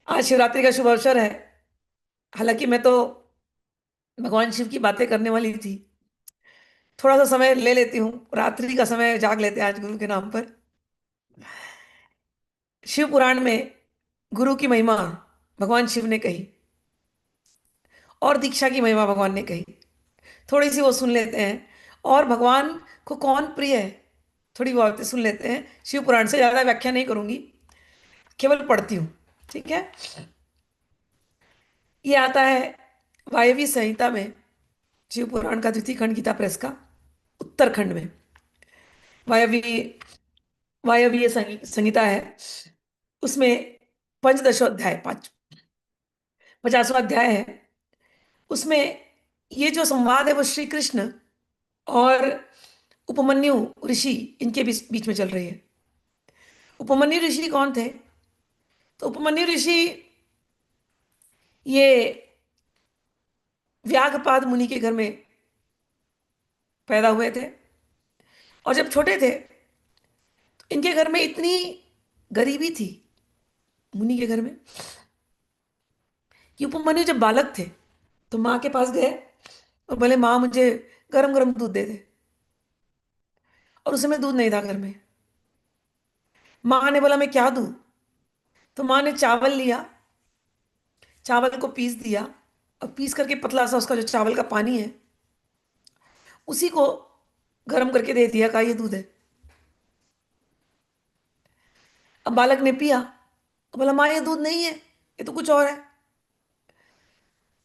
आज शिवरात्रि का शुभ अवसर है। हालांकि मैं तो भगवान शिव की बातें करने वाली थी। थोड़ा सा समय ले लेती हूँ, रात्रि का समय जाग लेते हैं आज गुरु के नाम पर। शिव पुराण में गुरु की महिमा भगवान शिव ने कही और दीक्षा की महिमा भगवान ने कही। थोड़ी सी वो सुन लेते हैं। और भगवान को कौन प्रिय है, थोड़ी वो बातें सुन लेते हैं। शिव पुराण से ज्यादा व्याख्या नहीं करूंगी, केवल पढ़ती हूँ। ठीक है। ये आता है वायवी संहिता में, शिव पुराण का द्वितीय खंड गीता प्रेस का उत्तरखंड में। वायवी वायवीय संहिता है। उसमें पंचदशो अध्याय, 50वां अध्याय है। उसमें ये जो संवाद है वो श्री कृष्ण और उपमन्यु ऋषि, इनके बीच बीच में चल रही है। उपमन्यु ऋषि कौन थे? तो उपमन्यु ऋषि ये व्याघपाद मुनि के घर में पैदा हुए थे। और जब छोटे थे तो इनके घर में इतनी गरीबी थी, मुनि के घर में, कि उपमन्यु जब बालक थे तो माँ के पास गए और बोले, माँ मुझे गरम गरम दूध दे दे। और उस समय दूध नहीं था घर में। माँ ने बोला, मैं क्या दूं? तो माँ ने चावल लिया, चावल को पीस दिया, और पीस करके पतला सा उसका जो चावल का पानी है उसी को गर्म करके दे दिया, कहा ये दूध है। अब बालक ने पिया तो बोला, माँ ये दूध नहीं है, ये तो कुछ और है।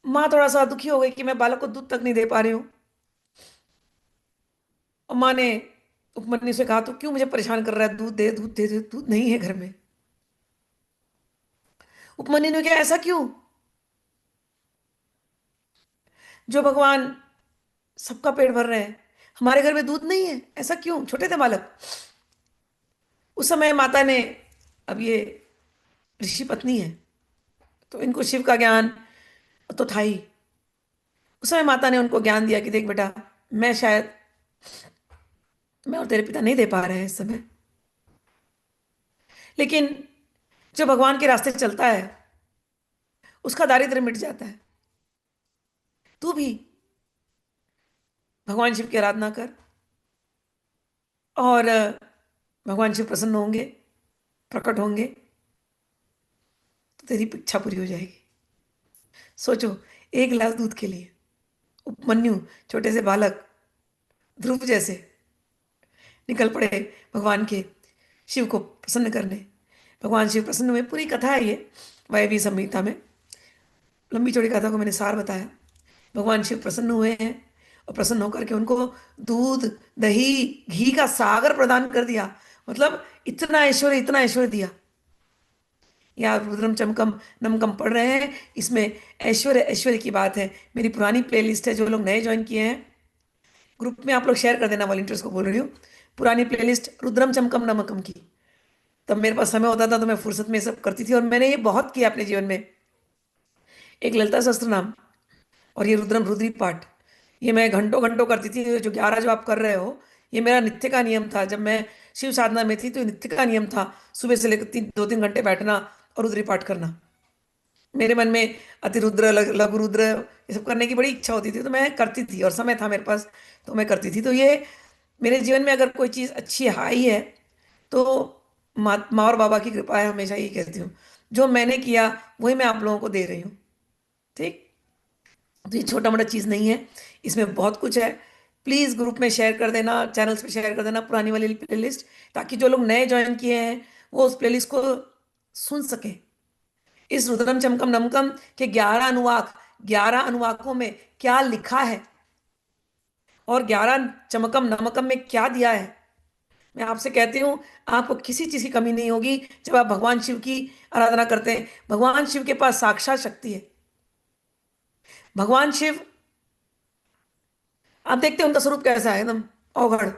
माँ थोड़ा सा दुखी हो गई कि मैं बालक को दूध तक नहीं दे पा रही हूँ। और माँ ने उपमन्यु से कहा, तो क्यों मुझे परेशान कर रहा है, दूध दे दूध दे, दूध नहीं है घर में। उपमन्यु ने कहा, ऐसा क्यों? जो भगवान सबका पेट भर रहे हैं, हमारे घर में दूध नहीं है, ऐसा क्यों? छोटे थे बालक। उस समय माता ने, अब ये ऋषि पत्नी है तो इनको शिव का ज्ञान तो था ही। उस समय माता ने उनको ज्ञान दिया कि देख बेटा, मैं शायद, मैं और तेरे पिता नहीं दे पा रहे हैं इस समय, लेकिन जो भगवान के रास्ते चलता है उसका दारिद्र्य मिट जाता है। तू भी भगवान शिव की आराधना कर, और भगवान शिव प्रसन्न होंगे, प्रकट होंगे, तो तेरी इच्छा पूरी हो जाएगी। सोचो, 1 गिलास दूध के लिए उपमन्यु, छोटे से बालक, ध्रुव जैसे, निकल पड़े भगवान के, शिव को प्रसन्न करने। भगवान शिव प्रसन्न हुए। पूरी कथा है ये वायवी संहिता में। लंबी चौड़ी कथा को मैंने सार बताया। भगवान शिव प्रसन्न हुए हैं और प्रसन्न होकर के उनको दूध, दही, घी का सागर प्रदान कर दिया। मतलब इतना ऐश्वर्य दिया। या रुद्रम चमकम नमकम पढ़ रहे हैं, इसमें ऐश्वर्य ऐश्वर्य की बात है। मेरी पुरानी प्लेलिस्ट है, जो लोग नए ज्वाइन किए हैं ग्रुप में, आप लोग शेयर कर देना, वॉलंटियर्स को बोल रही हूँ। पुरानी प्लेलिस्ट रुद्रम चमकम नमकम की। तब मेरे पास समय होता था तो मैं फुर्सत में ये सब करती थी, और मैंने ये बहुत किया अपने जीवन में। एक ललिता सहस्त्र नाम और ये रुद्रम रुद्री पाठ, ये मैं घंटों घंटों करती थी। ये जो 11 जो आप कर रहे हो, ये मेरा नित्य का नियम था। जब मैं शिव साधना में थी तो ये नित्य का नियम था, सुबह से लेकर 2-3 घंटे बैठना और रुद्री पाठ करना। मेरे मन में अतिरुद्र, लघु रुद्र, ये सब करने की बड़ी इच्छा होती थी, तो मैं करती थी और समय था मेरे पास, तो मैं करती थी। तो ये मेरे जीवन में अगर कोई चीज़ अच्छी आई है तो माँ और बाबा की कृपा है, हमेशा यही कहती हूँ। जो मैंने किया वही मैं आप लोगों को दे रही हूँ। ठीक। तो ये छोटा मोटा चीज़ नहीं है, इसमें बहुत कुछ है। प्लीज़ ग्रुप में शेयर कर देना, चैनल्स पे शेयर कर देना पुरानी वाली प्लेलिस्ट, ताकि जो लोग नए ज्वाइन किए हैं वो उस प्लेलिस्ट को सुन सकें। इस रुद्रम चमकम नमकम के 11 अनुवाक, 11 अनुवाकों में क्या लिखा है और 11 चमकम नमकम में क्या दिया है, मैं आपसे कहती हूँ, आपको किसी चीज की कमी नहीं होगी जब आप भगवान शिव की आराधना करते हैं। भगवान शिव के पास साक्षात शक्ति है। भगवान शिव, आप देखते हैं उनका स्वरूप कैसा है, एकदम अवघड़,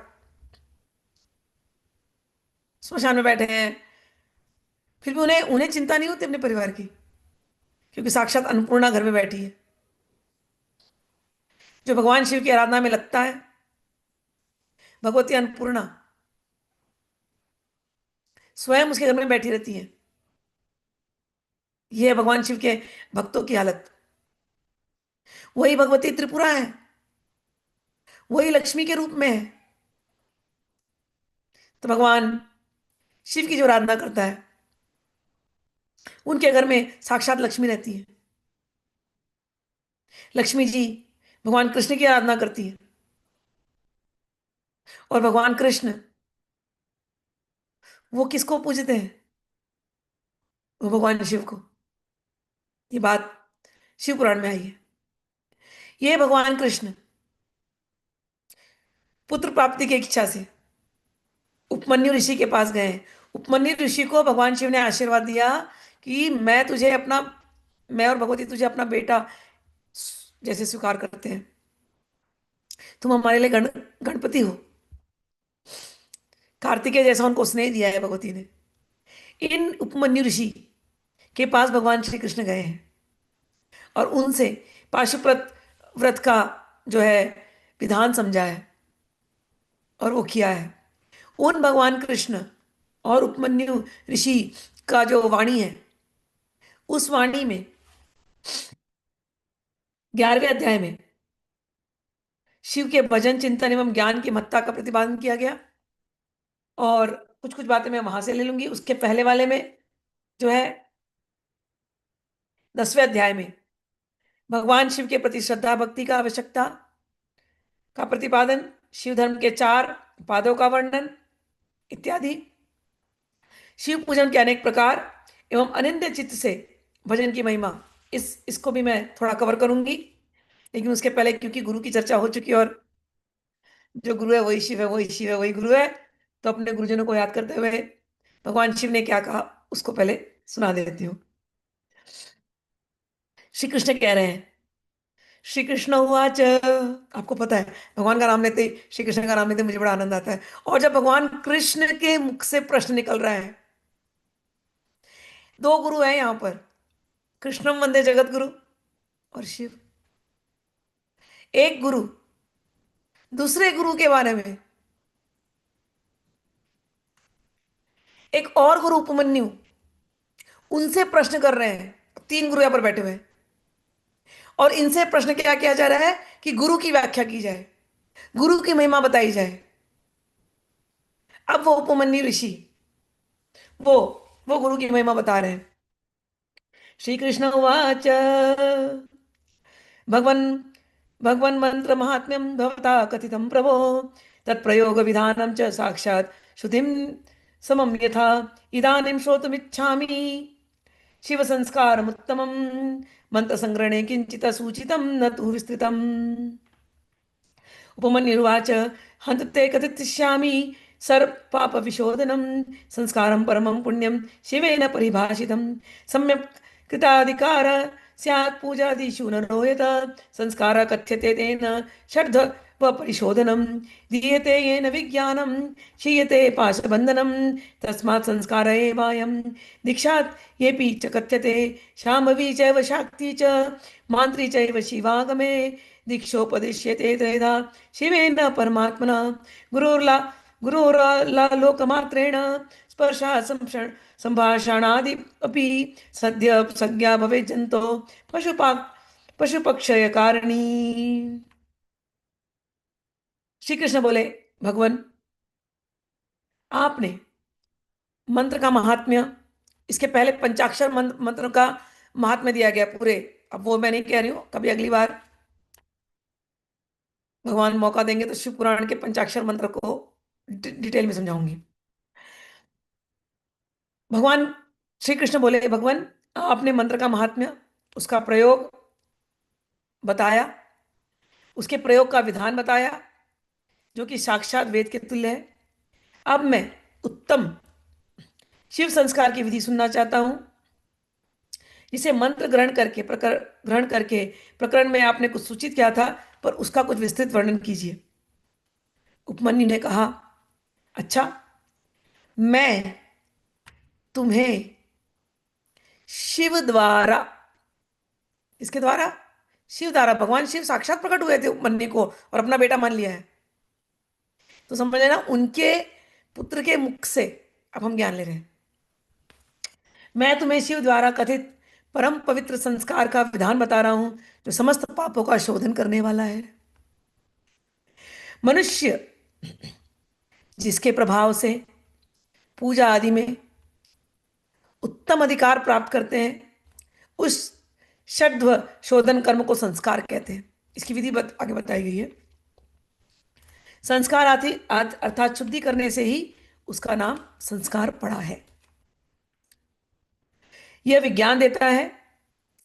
स्मशान में बैठे हैं, फिर भी उन्हें उन्हें चिंता नहीं होती अपने परिवार की, क्योंकि साक्षात अन्नपूर्णा घर में बैठी है। जो भगवान शिव की आराधना में लगता है, भगवती अन्नपूर्णा स्वयं उसके घर में बैठी रहती है। ये है भगवान शिव के भक्तों की हालत। वही भगवती त्रिपुरा है, वही लक्ष्मी के रूप में है। तो भगवान शिव की जो आराधना करता है, उनके घर में साक्षात लक्ष्मी रहती है। लक्ष्मी जी भगवान कृष्ण की आराधना करती है, और भगवान कृष्ण वो किसको पूजते हैं? वो भगवान शिव को। ये बात शिव पुराण में आई है। ये भगवान कृष्ण पुत्र प्राप्ति की इच्छा से उपमन्यु ऋषि के पास गए हैं। उपमन्यु ऋषि को भगवान शिव ने आशीर्वाद दिया कि मैं और भगवती तुझे अपना बेटा जैसे स्वीकार करते हैं, तुम हमारे लिए गणपति हो। कार्तिकेय जैसा उनको स्नेह दिया है भगवती ने। इन उपमन्यु ऋषि के पास भगवान श्री कृष्ण गए हैं और उनसे पाशुपत व्रत का जो है विधान समझा है, और वो किया है। उन भगवान कृष्ण और उपमन्यु ऋषि का जो वाणी है, उस वाणी में 11वें अध्याय में शिव के भजन चिंतन एवं ज्ञान की महत्ता का प्रतिपादन किया गया। और कुछ कुछ बातें मैं वहां से ले लूंगी। उसके पहले वाले में जो है 10वें अध्याय में भगवान शिव के प्रति श्रद्धा भक्ति का आवश्यकता का प्रतिपादन, शिव धर्म के 4 पादों का वर्णन इत्यादि, शिव पूजन के अनेक प्रकार एवं अनिंद्य चित्त से भजन की महिमा, इसको भी मैं थोड़ा कवर करूंगी। लेकिन उसके पहले क्योंकि गुरु की चर्चा हो चुकी है, और जो गुरु है वही शिव है, वही शिव है वही गुरु है, तो अपने गुरुजनों को याद करते हुए भगवान शिव ने क्या कहा उसको पहले सुना देती हूँ। श्री कृष्ण कह रहे हैं, श्री कृष्ण उवाच। आपको पता है भगवान का नाम लेते ही, श्री कृष्ण का नाम लेते ही मुझे बड़ा आनंद आता है। और जब भगवान कृष्ण के मुख से प्रश्न निकल रहा है, 2 गुरु हैं यहाँ पर, कृष्णम वंदे जगत गुरु और शिव। एक गुरु दूसरे गुरु के बारे में, एक और गुरु उपमन्यु, उनसे प्रश्न कर रहे हैं। 3 गुरु यहाँ पर बैठे हुए हैं, और इनसे प्रश्न क्या किया जा रहा है कि गुरु की व्याख्या की जाए, गुरु की महिमा बताई जाए। अब वो उपमन्यु ऋषि वो वो गुरु की महिमा बता रहे हैं। श्री कृष्ण उवाच। भगवन् भगवन् मंत्र महात्म्यं भवता कथितं प्रभो, तत्प्रयोग विधानं च साक्षात् श्रुतिं समं यथा इदानीं श्रोतुमिच्छामि शिव संस्कारमुत्तमं मंत्र संग्रहणे किंचित सूचितं न तु विस्तृतम्। उपमन्युर्वाच, हन्त ते कथिष्यामि सर्वपाप विशोधनं संस्कारं परमं पुण्यं शिवेन परिभाषितं सम्यक् कृताधिकार स्यात् पूजादिषु नरो यत संस्कारः कथ्यते तेन षड्ध परिशोधनं दीयते येन विज्ञानं क्षीयते पाशबन्धनं तस्मात् संस्कार एवायं दीक्षात् येऽपि च कथ्यते शाम्भवी चैव शाक्ती च मान्त्री चैव शिवागमे दीक्षोपदिश्यते त्रेधा शिवेन परमात्मना गुरुर्ला गुरुर्ला लोकमात्रेण स्पर्शा संभाषणादि अपि सद्य संज्ञा भवेत् जंतो पशुपक्षय कारणी। श्री कृष्ण बोले, भगवान आपने मंत्र का महात्म्य, इसके पहले पंचाक्षर मंत्र का महात्म्य दिया गया पूरे। अब वो मैं नहीं कह रही हूँ, कभी अगली बार भगवान मौका देंगे तो शिव पुराण के पंचाक्षर मंत्र को डिटेल में समझाऊंगी। भगवान श्री कृष्ण बोले, भगवान आपने मंत्र का महात्म्य, उसका प्रयोग बताया, उसके प्रयोग का विधान बताया जो कि साक्षात वेद के तुल्य है। अब मैं उत्तम शिव संस्कार की विधि सुनना चाहता हूं, जिसे मंत्र ग्रहण करके प्रकरण में आपने कुछ सूचित किया था, पर उसका कुछ विस्तृत वर्णन कीजिए। उपमन्यु ने कहा, अच्छा, मैं तुम्हें शिव द्वारा, इसके द्वारा, शिव द्वारा, भगवान शिव साक्षात प्रकट हुए थे उपमन्यु को और अपना बेटा मान लिया है, तो समझ लेना उनके पुत्र के मुख से अब हम ज्ञान ले रहे हैं। मैं तुम्हें शिव द्वारा कथित परम पवित्र संस्कार का विधान बता रहा हूं, जो समस्त पापों का शोधन करने वाला है। मनुष्य जिसके प्रभाव से पूजा आदि में उत्तम अधिकार प्राप्त करते हैं, उस षड्व शोधन कर्म को संस्कार कहते हैं। इसकी विधि आगे बताई गई है। संस्कार आदि अर्थात शुद्धि करने से ही उसका नाम संस्कार पड़ा है। यह विज्ञान देता है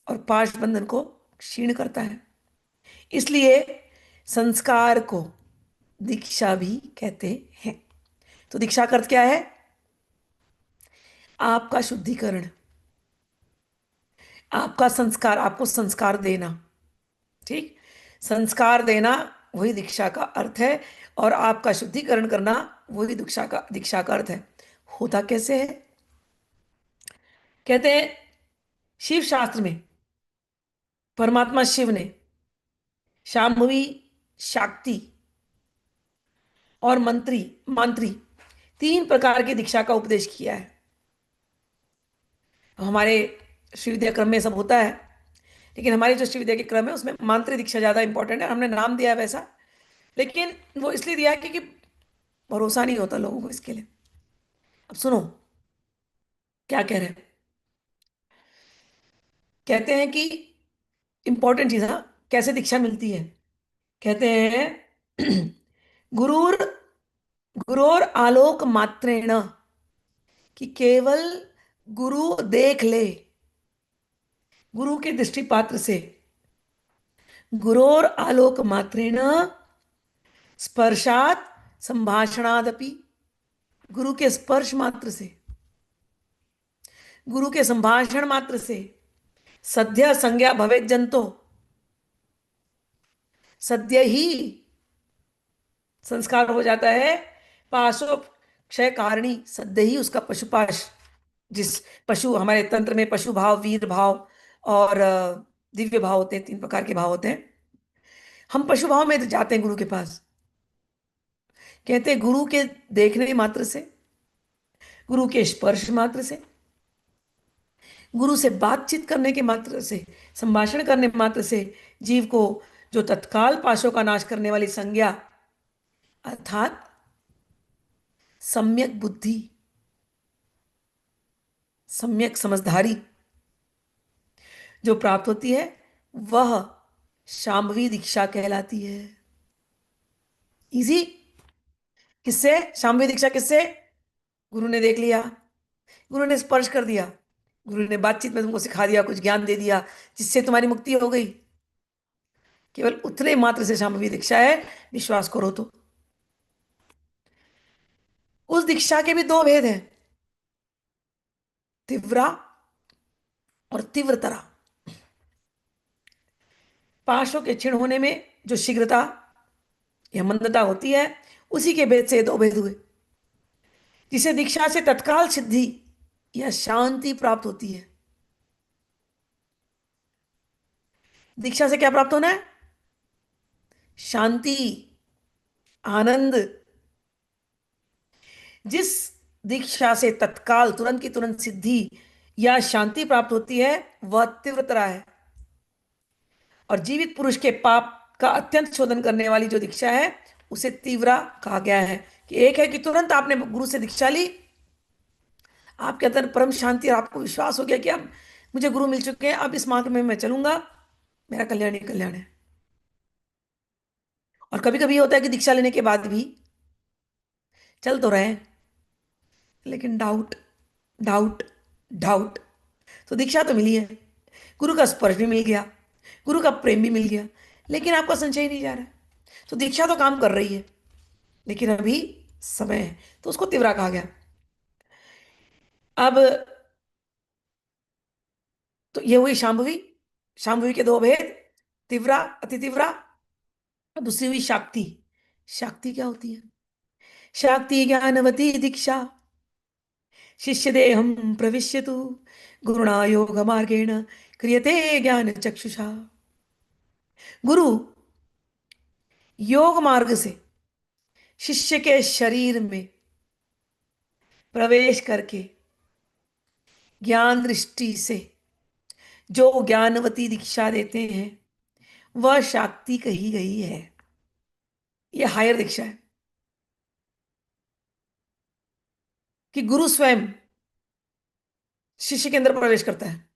और पाश बंधन को क्षीण करता है। इसलिए संस्कार को दीक्षा भी कहते हैं। तो दीक्षा का अर्थ क्या है? आपका शुद्धिकरण, आपका संस्कार, आपको संस्कार देना। ठीक, संस्कार देना वही दीक्षा का अर्थ है, और आपका शुद्धिकरण करना वही दीक्षा का अर्थ है। होता कैसे है? कहते हैं शिव शास्त्र में परमात्मा शिव ने शांभवी, शाक्ति और मंत्री तीन प्रकार की दीक्षा का उपदेश किया है। हमारे श्रीविद्या क्रम में सब होता है, लेकिन हमारे जो श्रीविद्या के क्रम है उसमें मांत्री दीक्षा ज्यादा इंपॉर्टेंट है। हमने नाम दिया है वैसा, लेकिन वो इसलिए दिया है क्योंकि भरोसा नहीं होता लोगों को इसके लिए। अब सुनो क्या कह रहे हैं। कहते हैं कि इंपॉर्टेंट चीज, हाँ, कैसे दीक्षा मिलती है। कहते हैं गुरुर गुरोर आलोक मात्रेण, कि केवल गुरु देख ले, गुरु के दृष्टिपात्र से। गुरोर आलोक मात्रेण स्पर्शात संभाषणादपि, गुरु के स्पर्श मात्र से, गुरु के संभाषण मात्र से, सद्य संज्ञा भवेत जंतो, सद्य ही संस्कार हो जाता है। पाशो क्षय कारिणी, सद्य ही उसका पशुपाश, जिस पशु हमारे तंत्र में पशु भाव, वीर भाव और दिव्य भाव होते हैं, तीन प्रकार के भाव होते हैं। हम पशु भाव में जाते हैं गुरु के पास। कहते हैं गुरु के देखने मात्र से, गुरु के स्पर्श मात्र से, गुरु से बातचीत करने के मात्र से, संभाषण करने मात्र से जीव को जो तत्काल पाशों का नाश करने वाली संज्ञा अर्थात सम्यक बुद्धि, सम्यक समझदारी जो प्राप्त होती है, वह शांभवी दीक्षा कहलाती है। इजी। किससे शांभवी दीक्षा? किससे? गुरु ने देख लिया, गुरु ने स्पर्श कर दिया, गुरु ने बातचीत में तुमको सिखा दिया, कुछ ज्ञान दे दिया, जिससे तुम्हारी मुक्ति हो गई। केवल उतने मात्र से शांभवी दीक्षा है, विश्वास करो तो। उस दीक्षा के भी दो भेद हैं, तीव्रा और तीव्रतरा। पाशों के क्षीण होने में जो शीघ्रता या मंदता होती है, उसी के भेद से दो भेद हुए। जिसे दीक्षा से तत्काल सिद्धि या शांति प्राप्त होती है। दीक्षा से क्या प्राप्त होना है? शांति, आनंद। जिस दीक्षा से तत्काल तुरंत की तुरंत सिद्धि या शांति प्राप्त होती है, वह तीव्रतरा है। और जीवित पुरुष के पाप का अत्यंत शोधन करने वाली जो दीक्षा है, उसे तीव्रा कहा गया है। कि एक है कि तुरंत आपने गुरु से दीक्षा ली, आपके अंदर परम शांति और आपको विश्वास हो गया कि अब मुझे गुरु मिल चुके हैं, अब इस मार्ग में मैं चलूंगा, मेरा कल्याण ही कल्याण है। और कभी कभी होता है कि दीक्षा लेने के बाद भी चल तो रहे हैं, लेकिन डाउट, डाउट, डाउट। तो दीक्षा तो मिली है, गुरु का स्पर्श भी मिल गया, गुरु का प्रेम भी मिल गया, लेकिन आपका संशय नहीं जा रहा है। तो दीक्षा तो काम कर रही है, लेकिन अभी समय है, तो उसको तीव्रा कहा गया। अब तो ये हुई शांभवी। शांभवी के दो भेद, तीव्रा, अति तीव्रा। और दूसरी हुई शाक्ति। शाक्ति क्या होती है? शाक्ति ज्ञानवती दीक्षा, शिष्य देहम प्रविश्यतु, गुरुणा योग मार्गेण क्रियते ज्ञान चक्षुषा। गुरु योग मार्ग से शिष्य के शरीर में प्रवेश करके ज्ञान दृष्टि से जो ज्ञानवती दीक्षा देते हैं वह शाक्ति कही गई है। ये हायर दीक्षा है कि गुरु स्वयं शिष्य के अंदर प्रवेश करता है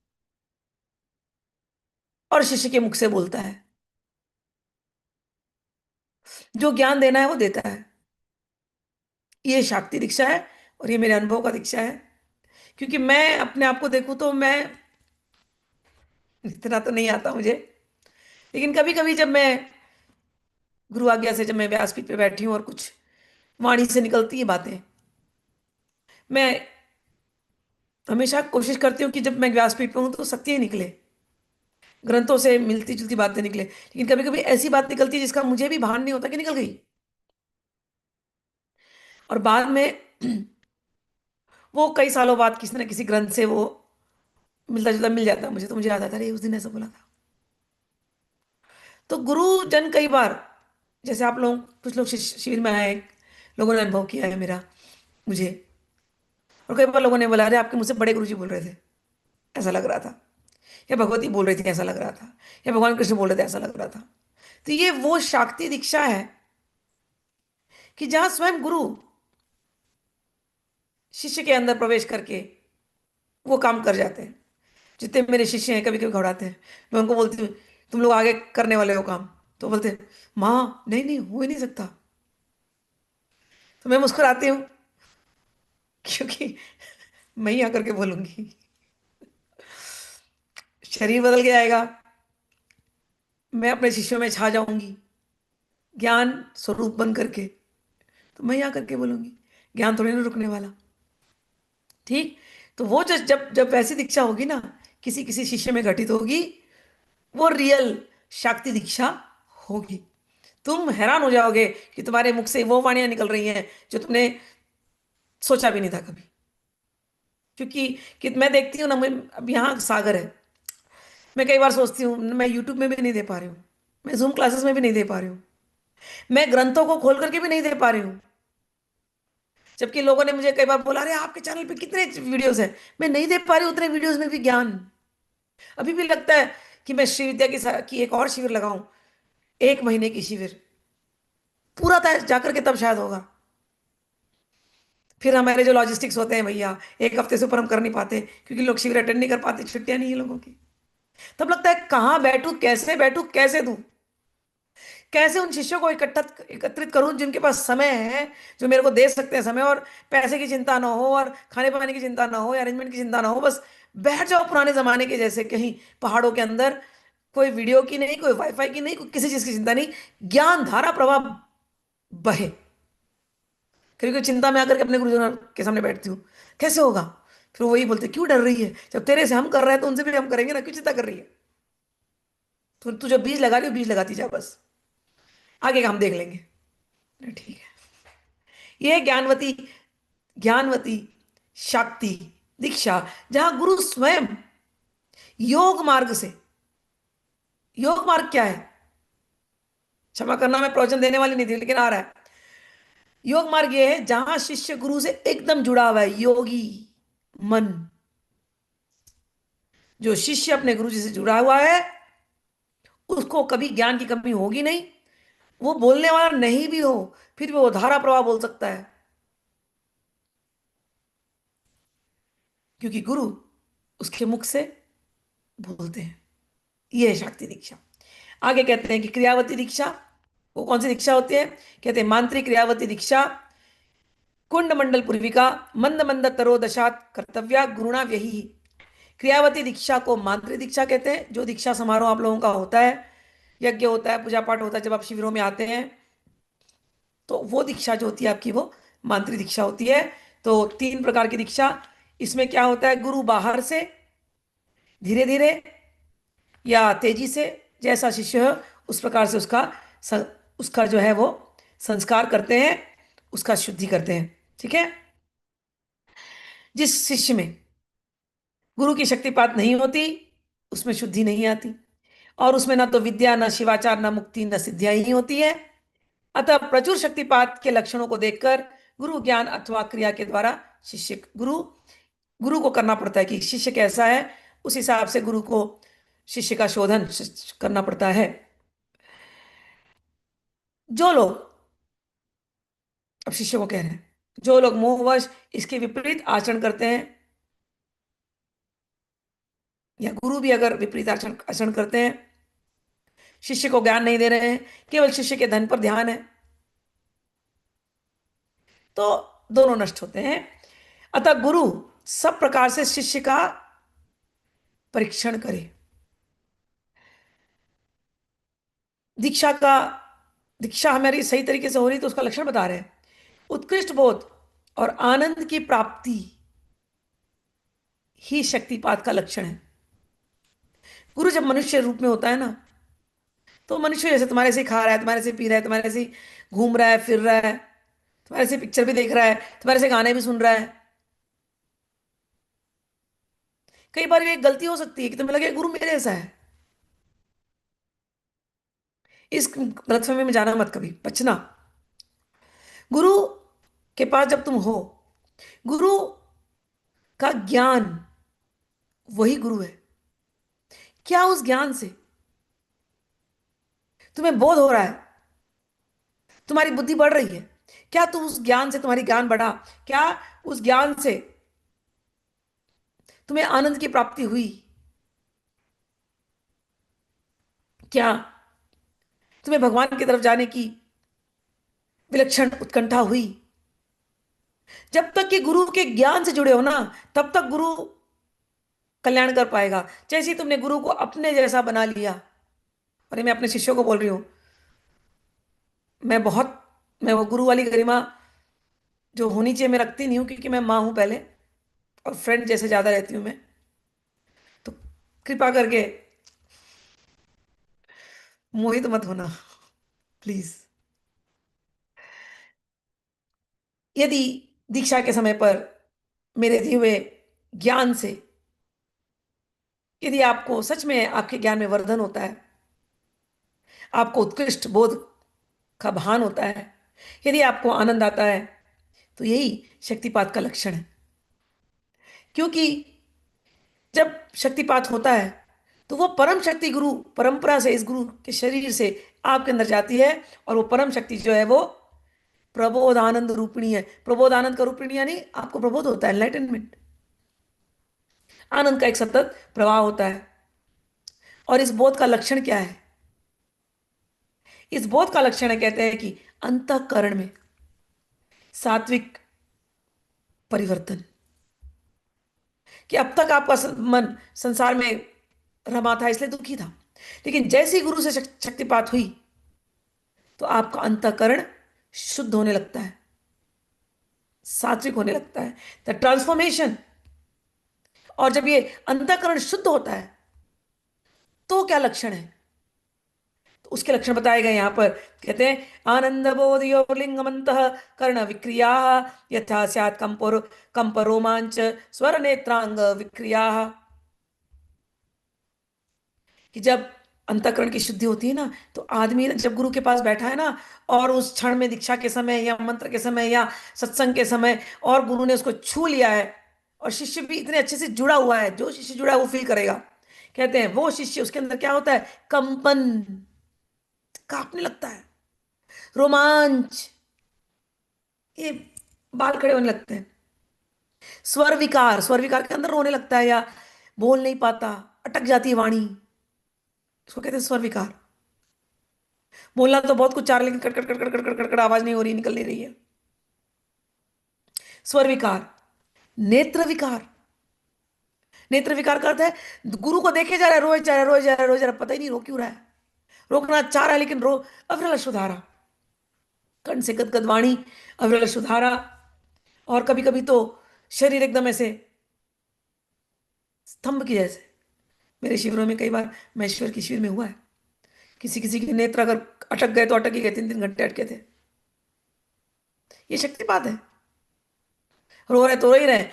और शिष्य के मुख से बोलता है। जो ज्ञान देना है वो देता है। ये शाक्ति दीक्षा है और ये मेरे अनुभव का दीक्षा है। क्योंकि मैं अपने आप को देखूं तो मैं, इतना तो नहीं आता मुझे, लेकिन कभी कभी जब मैं गुरु आज्ञा से, जब मैं व्यासपीठ पे बैठी हूँ और कुछ वाणी से निकलती है बातें, मैं हमेशा कोशिश करती हूँ कि जब मैं व्यासपीठ पे हूँ तो सत्य ही निकले, ग्रंथों से मिलती जुलती बातें निकले। लेकिन कभी कभी ऐसी बात निकलती है जिसका मुझे भी भान नहीं होता कि निकल गई, और बाद में वो कई सालों बाद किसी न किसी ग्रंथ से वो मिलता जुलता मिल जाता है मुझे, तो मुझे याद आता है, अरे उस दिन ऐसा बोला था। तो गुरु जन कई बार, जैसे आप लोग कुछ लोग शिविर में आए, लोगों ने अनुभव किया है मेरा, मुझे, और कई बार लोगों ने बोला, अरे आपके मुझसे बड़े गुरु जी बोल रहे थे, ऐसा लग रहा था, या भगवती बोल रही थी ऐसा लग रहा था, या भगवान कृष्ण बोल रहे थे ऐसा लग रहा था। तो ये वो शाक्ति दीक्षा है कि जहां स्वयं गुरु शिष्य के अंदर प्रवेश करके वो काम कर जाते हैं। जितने मेरे शिष्य हैं कभी कभी घबराते हैं, मैं उनको बोलती हूँ तुम लोग आगे करने वाले हो काम, तो बोलते हैं माँ नहीं नहीं हो ही नहीं सकता। तो मैं मुस्कुराती हूँ, क्योंकि मैं ही आकर के बोलूंगी, शरीर बदल के आएगा, मैं अपने शिष्यों में छा जाऊंगी ज्ञान स्वरूप बन करके, तो मैं ही आकर के बोलूंगी, ज्ञान थोड़ी ना रुकने वाला। ठीक। तो वो जब जब जब वैसी दीक्षा होगी ना, किसी किसी शिष्य में घटित होगी, वो रियल शाक्ति दीक्षा होगी। तुम हैरान हो जाओगे कि तुम्हारे मुख से वो वाणियां निकल रही हैं जो तुमने सोचा भी नहीं था कभी। क्योंकि कि मैं देखती हूँ ना, मैं अब यहाँ सागर है, मैं कई बार सोचती हूँ मैं यूट्यूब में भी नहीं दे पा रही हूँ, मैं जूम क्लासेस में भी नहीं दे पा रही हूँ, मैं ग्रंथों को खोल करके भी नहीं दे पा रही हूँ। जबकि लोगों ने मुझे कई बार बोला, अरे आपके चैनल पे कितने वीडियोस हैं, मैं नहीं दे पा रही हूँ उतने वीडियोस में भी ज्ञान। अभी भी लगता है कि मैं श्री विद्या की एक और शिविर लगाऊं, 1 महीने की शिविर, पूरा था जाकर के तब शायद होगा। फिर हमारे जो लॉजिस्टिक्स होते हैं भैया, 1 हफ्ते से ऊपर हम कर नहीं पाते, क्योंकि लोग शिविर अटेंड नहीं कर पाते, छुट्टियां नहीं है लोगों की। तब लगता है कहाँ बैठू कैसे दूं, कैसे उन शिष्यों को इकट्ठा एकत्रित करूं जिनके पास समय है, जो मेरे को दे सकते हैं समय, और पैसे की चिंता ना हो, और खाने पाने की चिंता ना हो, या अरेंजमेंट की चिंता ना हो, बस बैठ जाओ पुराने जमाने के जैसे कहीं पहाड़ों के अंदर, कोई वीडियो की नहीं, कोई वाईफाई की नहीं, कोई किसी चीज की चिंता नहीं, ज्ञान धारा प्रवाह बहे। कभी कोई चिंता में आकर के अपने गुरुजन के सामने बैठती हूँ, कैसे होगा, फिर वो वही बोलते क्यों डर रही है, जब तेरे से हम कर रहे हैं तो उनसे भी हम करेंगे ना, क्यों चिंता कर रही है। तो तू जो बीज लगा रही हो बीज लगाती जा बस, आगे का हम देख लेंगे। ठीक है। ये है ज्ञानवती शक्ति दीक्षा, जहां गुरु स्वयं योग मार्ग से, योग मार्ग क्या है, क्षमा करना मैं प्रवचन देने वाली नहीं थी लेकिन आ रहा है। योग मार्ग ये है जहां शिष्य गुरु से एकदम जुड़ा हुआ है, योगी मन। जो शिष्य अपने गुरु जी से जुड़ा हुआ है उसको कभी ज्ञान की कमी होगी नहीं, वो बोलने वाला नहीं भी हो फिर भी वो धारा प्रवाह बोल सकता है, क्योंकि गुरु उसके मुख से बोलते हैं। ये है शक्ति दीक्षा। आगे कहते हैं कि क्रियावती दीक्षा, वो कौन सी दीक्षा होती है, कहते हैं मांत्रिक क्रियावती दीक्षा, कुंड मंडल पूर्विका, मंद मंद तरोदशात कर्तव्या गुरुणा व्यही। क्रियावती दीक्षा को मांत्रिक दीक्षा कहते हैं। जो दीक्षा समारोह आप लोगों का होता है, यज्ञ होता है, पूजा पाठ होता है, जब आप शिविरों में आते हैं, तो वो दीक्षा जो होती है आपकी वो मांत्रिक दीक्षा होती है। तो 3 प्रकार की दीक्षा, इसमें क्या होता है, गुरु बाहर से धीरे धीरे या तेजी से, जैसा शिष्य है उस प्रकार से स- उसका जो है वो संस्कार करते हैं, उसका शुद्धि करते हैं। ठीक है। जिस शिष्य में गुरु की शक्तिपात नहीं होती उसमें शुद्धि नहीं आती, और उसमें ना तो विद्या, ना शिवाचार, ना मुक्ति, ना सिद्धियां ही होती है। अतः प्रचुर शक्तिपात के लक्षणों को देखकर गुरु ज्ञान अथवा क्रिया के द्वारा शिष्य गुरु गुरु को करना पड़ता है कि शिष्य कैसा है, उस हिसाब से गुरु को शिष्य का शोधन करना पड़ता है। जो लोग, अब शिष्य को कह रहे हैं, जो लोग मोहवश इसके विपरीत आचरण करते हैं, या गुरु भी अगर विपरीत आचरण आचरण करते हैं, शिष्य को ज्ञान नहीं दे रहे हैं, केवल शिष्य के धन पर ध्यान है, तो दोनों नष्ट होते हैं। अतः गुरु सब प्रकार से शिष्य का परीक्षण करे। दीक्षा का दीक्षा हमारी सही तरीके से हो रही तो उसका लक्षण बता रहे हैं। उत्कृष्ट बोध और आनंद की प्राप्ति ही शक्तिपात का लक्षण है। गुरु जब मनुष्य रूप में होता है ना, तो मनुष्य जैसे तुम्हारे से ही खा रहा है, तुम्हारे से पी रहा है, तुम्हारे से ही घूम रहा है, फिर रहा है, तुम्हारे से पिक्चर भी देख रहा है, तुम्हारे से गाने भी सुन रहा है। कई बार ये एक गलती हो सकती है कि तुम्हें लगे गुरु मेरे जैसा है। इस गलतफहमी में जाना मत, कभी बचना। गुरु के पास जब तुम हो, गुरु का ज्ञान वही गुरु है। क्या उस ज्ञान से तुम्हें बोध हो रहा है, तुम्हारी बुद्धि बढ़ रही है? क्या तुम उस ज्ञान से, तुम्हारी ज्ञान बढ़ा? क्या उस ज्ञान से तुम्हें आनंद की प्राप्ति हुई? क्या तुम्हें भगवान की तरफ जाने की विलक्षण उत्कंठा हुई? जब तक कि गुरु के ज्ञान से जुड़े हो ना, तब तक गुरु कल्याण कर पाएगा। जैसे ही तुमने गुरु को अपने जैसा बना लिया, और ये मैं अपने शिष्यों को बोल रही हूं, मैं बहुत, मैं वो गुरु वाली गरिमा जो होनी चाहिए मैं रखती नहीं हूँ, क्योंकि मैं माँ हूं पहले, और फ्रेंड जैसे ज्यादा रहती हूँ मैं। तो कृपा करके मोहित मत होना, प्लीज। यदि दीक्षा के समय पर मेरे दिए हुए ज्ञान से, यदि आपको सच में आपके ज्ञान में वर्धन होता है, आपको उत्कृष्ट बोध का भान होता है, यदि आपको आनंद आता है, तो यही शक्तिपात का लक्षण है। क्योंकि जब शक्तिपात होता है, तो वो परम शक्ति गुरु परंपरा से, इस गुरु के शरीर से आपके अंदर जाती है, और वो परम शक्ति जो है वो प्रबोध आनंद रूपिणी है। प्रबोध आनंद का रूपिणी यानी आपको प्रबोध होता है, एनलाइटनमेंट, आनंद का एक सतत प्रवाह होता है। और इस बोध का लक्षण क्या है? इस बोध का लक्षण है, कहते हैं कि अंतःकरण में सात्विक परिवर्तन। कि अब तक आपका मन संसार में रमा था, इसलिए दुखी था, लेकिन जैसे ही गुरु से शक्तिपात हुई, तो आपका अंतःकरण शुद्ध होने लगता है, सात्विक होने लगता है, द ट्रांसफॉर्मेशन। और जब ये अंतःकरण शुद्ध होता है, तो क्या लक्षण है? तो उसके लक्षण बताए गए यहां पर। कहते हैं, आनंद बोधियो लिंगमंत कर्ण विक्रिया यथा स्यात् कंप रोमांच स्वर नेत्रांग विक्रिया। कि जब अंतःकरण की शुद्धि होती है ना, तो आदमी जब गुरु के पास बैठा है ना, और उस क्षण में, दीक्षा के समय या मंत्र के समय या सत्संग के समय, और गुरु ने उसको छू लिया है, और शिष्य भी इतने अच्छे से जुड़ा हुआ है, जो शिष्य जुड़ा है वो फील करेगा। कहते हैं वो शिष्य, उसके अंदर क्या होता है? कंपन, कांपने लगता है, रोमांच, ये बाल खड़े होने लगते हैं। स्वर विकार, स्वर विकार के अंदर रोने लगता है, या बोल नहीं पाता, अटक जाती है वाणी, इसको कहते हैं स्वर विकार। बोलना तो बहुत कुछ चाह रहा है, लेकिन cut cut cut cut cut cut cut cut आवाज नहीं हो रही, निकल नहीं रही है। स्वर विकार। नेत्र विकार, नेत्र विकार का अर्थ है गुरु को देखे जा रहा है, रोए जा रहा है, रोए जा रहा है, रोए जा रहा है, पता ही नहीं रो क्यों रहा है, रोकना चाह रहा है लेकिन रो, अविरल सुधारा, कंठ से गदगद वाणी, अविरल सुधारा। और कभी कभी तो शरीर एकदम ऐसे स्तंभ की जैसे। मेरे शिविरों में कई बार, मैं ईश्वर की शिविर में हुआ है, किसी किसी के नेत्र अगर अटक गए तो अटक ही गए, 3 3 घंटे अटके थे। ये शक्तिपात है। रो रहे तो रो ही रहे,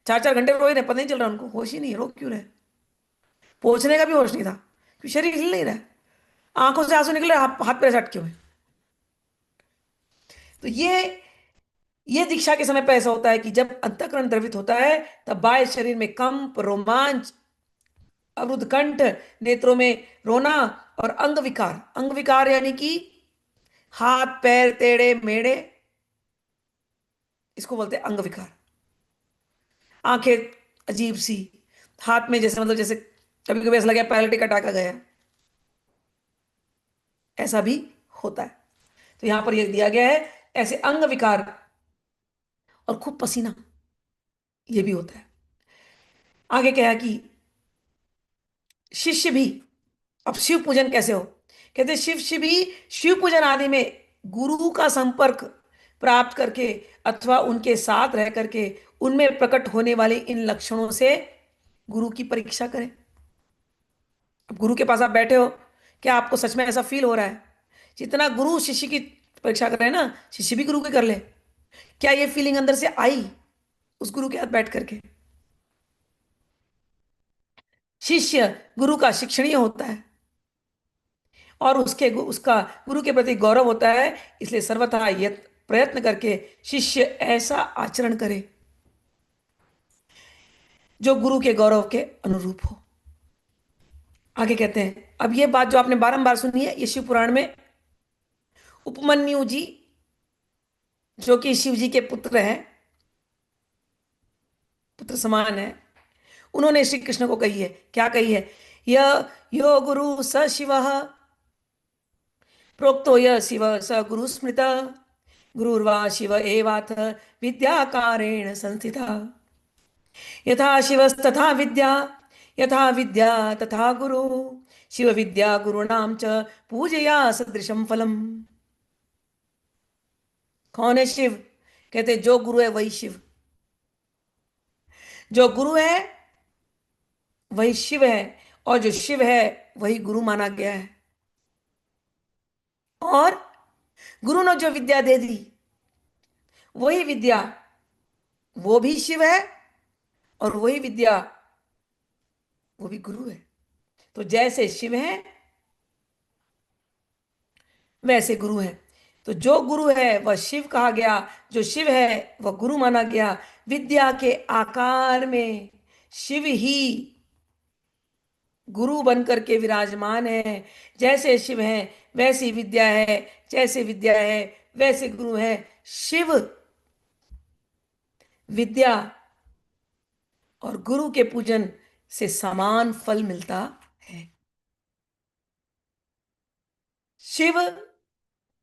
4 4 घंटे रो ही रहे, पता नहीं चल रहा उनको, होश ही नहीं, रो क्यों रहे? पहुंचने का भी होश नहीं था, क्योंकि शरीर हिल नहीं रहा है, आंखों से आंसू निकले, हाथ पैर अटके हुए। तो ये दीक्षा के समय पे ऐसा होता है कि जब अंतःकरण द्रवित होता है, तब बाह्य शरीर में कंप, रोमांच, अवरुद्ध कंठ, नेत्रों में रोना, और अंग विकार। अंग विकार यानी कि हाथ पैर टेढ़े मेढ़े, इसको बोलते हैं अंग विकार। आंखें अजीब सी, हाथ में जैसे मतलब जैसे कभी कभी ऐसा लगे पैरालिटिक अटैक आ गया, ऐसा भी होता है। तो यहां पर यह दिया गया है, ऐसे अंग विकार और खूब पसीना, ये भी होता है। आगे क्या है कि शिष्य भी, अब शिव पूजन कैसे हो, कहते हैं शिष्य भी शिव पूजन आदि में गुरु का संपर्क प्राप्त करके अथवा उनके साथ रह करके उनमें प्रकट होने वाले इन लक्षणों से गुरु की परीक्षा करें। अब गुरु के पास आप बैठे हो, क्या आपको सच में ऐसा फील हो रहा है, जितना गुरु शिष्य की परीक्षा कर रहे हैं ना, शिष्य भी गुरु की कर ले, क्या ये फीलिंग अंदर से आई उस गुरु के साथ बैठ करके? शिष्य गुरु का शिक्षणीय होता है और उसका गुरु के प्रति गौरव होता है, इसलिए सर्वथा यह प्रयत्न करके शिष्य ऐसा आचरण करे जो गुरु के गौरव के अनुरूप हो। आगे कहते हैं, अब ये बात जो आपने बारंबार सुनी है, ये शिव पुराण में उपमन्यु जी, जो कि शिव जी के पुत्र हैं, पुत्र समान है, उन्होंने श्री कृष्ण को कही है, क्या कही है, य यो गुरु स शिव प्रोक्तो य शिव स गुरु स्मृत, गुरुर्वा शिव एवाथ विद्याकारेण संस्थिता, यथा शिवस्तथा विद्या, यथा विद्या तथा गुरु, शिव विद्या गुरुणाम च पूजया सदृशम फलम। कौन है शिव? कहते जो गुरु है वही शिव, जो गुरु है वही शिव है, और जो शिव है वही गुरु माना गया है। और गुरु ने जो विद्या दे दी, वही विद्या वो भी शिव है, और वही विद्या वो भी गुरु है। तो जैसे शिव है वैसे गुरु है। तो जो गुरु है वह शिव कहा गया, जो शिव है वह गुरु माना गया। विद्या के आकार में शिव ही गुरु बनकर के विराजमान है। जैसे शिव है वैसी विद्या है, जैसे विद्या है वैसे गुरु है। शिव विद्या और गुरु के पूजन से समान फल मिलता है। शिव,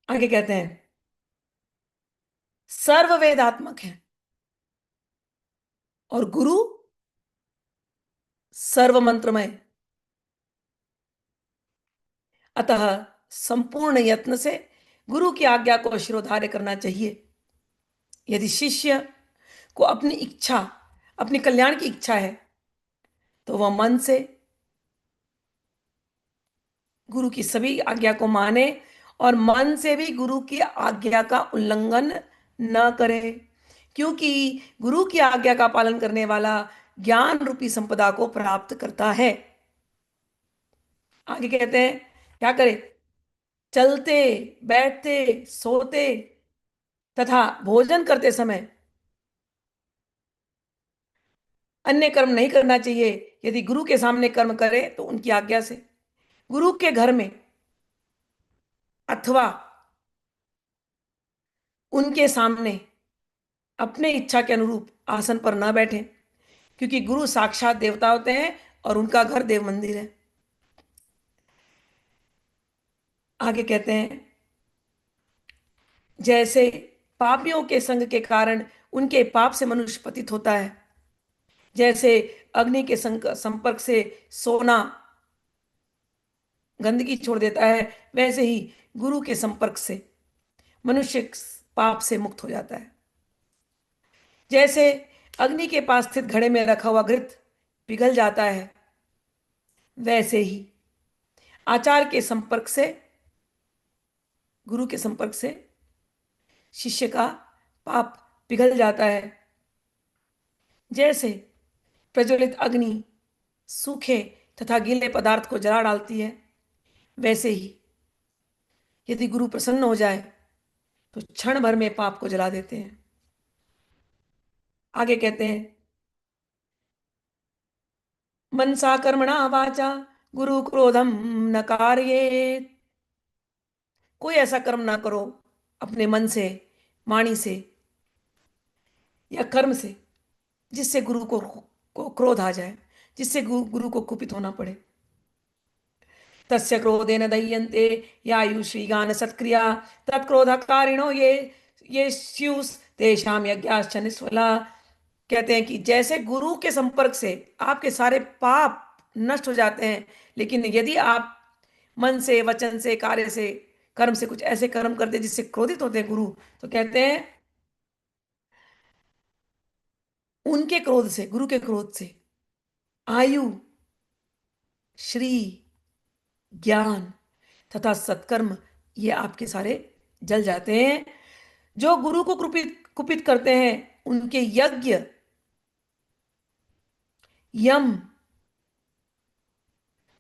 आगे कहते हैं, सर्व वेदात्मक है और गुरु सर्व मंत्रमय। अतः संपूर्ण यत्न से गुरु की आज्ञा को शिरोधार्य करना चाहिए। यदि शिष्य को अपनी इच्छा, अपनी कल्याण की इच्छा है, तो वह मन से गुरु की सभी आज्ञा को माने और मन से भी गुरु की आज्ञा का उल्लंघन न करे, क्योंकि गुरु की आज्ञा का पालन करने वाला ज्ञान रूपी संपदा को प्राप्त करता है। आगे कहते हैं, क्या करे, चलते बैठते सोते तथा भोजन करते समय अन्य कर्म नहीं करना चाहिए। यदि गुरु के सामने कर्म करे तो उनकी आज्ञा से, गुरु के घर में अथवा उनके सामने अपने इच्छा के अनुरूप आसन पर न बैठे, क्योंकि गुरु साक्षात देवता होते हैं और उनका घर देव मंदिर है। आगे कहते हैं, जैसे पापियों के संग के कारण उनके पाप से मनुष्य पतित होता है, जैसे अग्नि के संपर्क से सोना गंदगी छोड़ देता है, वैसे ही गुरु के संपर्क से मनुष्य पाप से मुक्त हो जाता है। जैसे अग्नि के पास स्थित घड़े में रखा हुआ घृत पिघल जाता है, वैसे ही आचार के संपर्क से, गुरु के संपर्क से शिष्य का पाप पिघल जाता है। जैसे प्रज्वलित अग्नि सूखे तथा गीले पदार्थ को जला डालती है, वैसे ही यदि गुरु प्रसन्न हो जाए तो क्षण भर में पाप को जला देते हैं। आगे कहते हैं, मनसा कर्मणा वाचा गुरु क्रोधम न कारयेत्। कोई ऐसा कर्म ना करो अपने मन से, वाणी से या कर्म से, जिससे को क्रोध आ जाए, जिससे गुरु को कुपित होना पड़े। तस्य क्रोधेन दह्यन्ते यायुश्रीगान सत्क्रिया तत्क्रोधकारिणो ये स्युस् तेषां यज्ञाश्च निष्फला। कहते हैं कि जैसे गुरु के संपर्क से आपके सारे पाप नष्ट हो जाते हैं, लेकिन यदि आप मन से, वचन से, कार्य से, कर्म से कुछ ऐसे कर्म करते हैं जिससे क्रोधित होते हैं गुरु, तो कहते हैं उनके क्रोध से, गुरु के क्रोध से आयु, श्री, ज्ञान तथा सत्कर्म ये आपके सारे जल जाते हैं। जो गुरु को कुपित कुपित करते हैं उनके यज्ञ, यम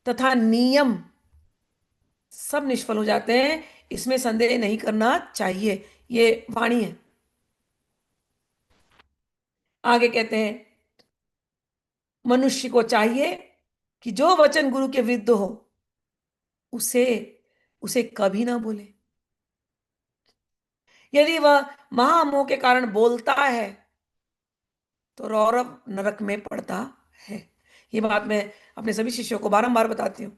तथा नियम सब निष्फल हो जाते हैं। इसमें संदेह नहीं करना चाहिए। ये वाणी है। आगे कहते हैं मनुष्य को चाहिए कि जो वचन गुरु के विरुद्ध हो उसे उसे कभी ना बोले। यदि वह महामोह के कारण बोलता है तो रौरव नरक में पड़ता है। ये बात मैं अपने सभी शिष्यों को बारंबार बताती हूँ।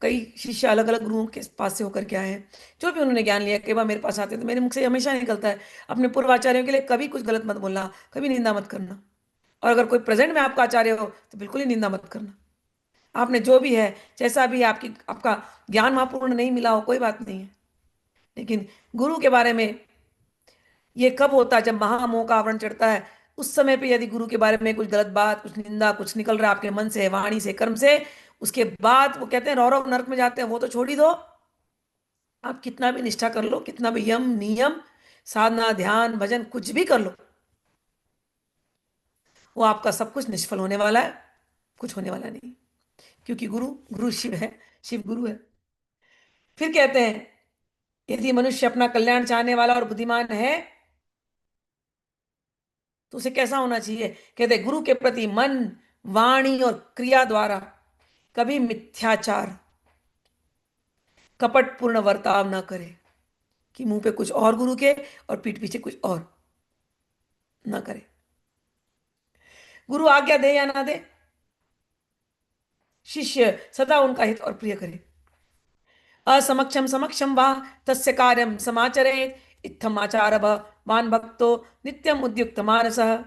कई शिष्य अलग अलग गुरुओं के पास से होकर के आए हैं। जो भी उन्होंने ज्ञान लिया, कई बार मेरे पास आते हैं तो मेरे मुख से हमेशा निकलता है अपने पूर्वाचार्यों के लिए कभी कुछ गलत मत बोलना, कभी निंदा मत करना। और अगर कोई प्रेजेंट में आपका आचार्य हो तो बिल्कुल ही निंदा मत करना। आपने जो भी है, जैसा भी आपका ज्ञान वहां पूर्ण नहीं मिला हो, कोई बात नहीं है, लेकिन गुरु के बारे में ये कब होता है? जब महामोह का आवरण चढ़ता है। उस समय पे यदि गुरु के बारे में कुछ गलत बात, कुछ निंदा, कुछ निकल रहा है आपके मन से, वाणी से, कर्म से, उसके बाद वो कहते हैं रौरव नरक में जाते हैं। वो तो छोड़ ही दो। आप कितना भी निष्ठा कर लो, कितना भी यम नियम, साधना, ध्यान, भजन कुछ भी कर लो, वो आपका सब कुछ निष्फल होने वाला है। कुछ होने वाला नहीं, क्योंकि गुरु गुरु शिव है, शिव गुरु है। फिर कहते हैं यदि मनुष्य अपना कल्याण चाहने वाला और बुद्धिमान है तो उसे कैसा होना चाहिए? कहते हैं गुरु के प्रति मन, वाणी और क्रिया द्वारा कभी मिथ्याचार, कपटपूर्ण वर्ताव ना करे। कि मुंह पे कुछ और गुरु के और पीठ पीछे कुछ और ना करे। गुरु आज्ञा दे या ना दे, शिष्य सदा उनका हित और प्रिय करे। असमक्षम समक्षम वा तस्य कार्यम समाचरे इत्थम आचार वान भक्तो नित्यम उद्युक्त मानसः।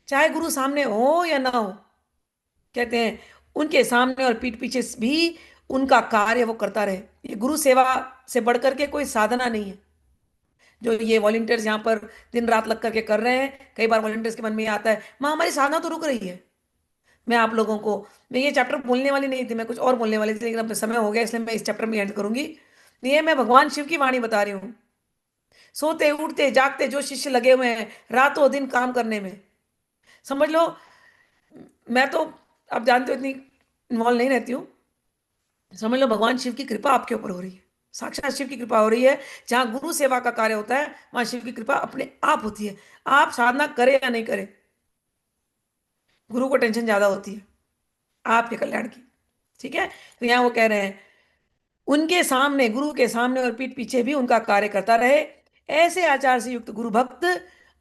चाहे गुरु सामने हो या ना हो, कहते हैं उनके सामने और पीठ पीछे भी उनका कार्य वो करता रहे। ये गुरु सेवा से बढ़कर के कोई साधना नहीं है। जो ये वॉलंटियर्स यहाँ पर दिन रात लग करके कर रहे हैं, कई बार वॉलंटियर्स के मन में ये आता है माँ हमारी साधना तो रुक रही है। मैं आप लोगों को, मैं ये चैप्टर बोलने वाली नहीं थी, मैं कुछ और बोलने वाली थी, लेकिन अब समय हो गया इसलिए मैं इस चैप्टर में एंड करूंगी। ये मैं भगवान शिव की वाणी बता रही हूँ। सोते उठते जागते जो शिष्य लगे हुए हैं रातों दिन काम करने में, समझ लो। मैं तो, आप जानते हो, इतनी इन्वॉल्व नहीं रहती हूँ। समझ लो भगवान शिव की कृपा आपके ऊपर हो रही है, साक्षात शिव की कृपा हो रही है। जहां गुरु सेवा का कार्य होता है वहां शिव की कृपा अपने आप होती है। आप साधना करें या नहीं करें, गुरु को टेंशन ज्यादा होती है आपके कल्याण की। ठीक है, तो यहाँ वो कह रहे हैं उनके सामने, गुरु के सामने और पीठ पीछे भी उनका कार्य करता रहे। ऐसे आचार से युक्त गुरु भक्त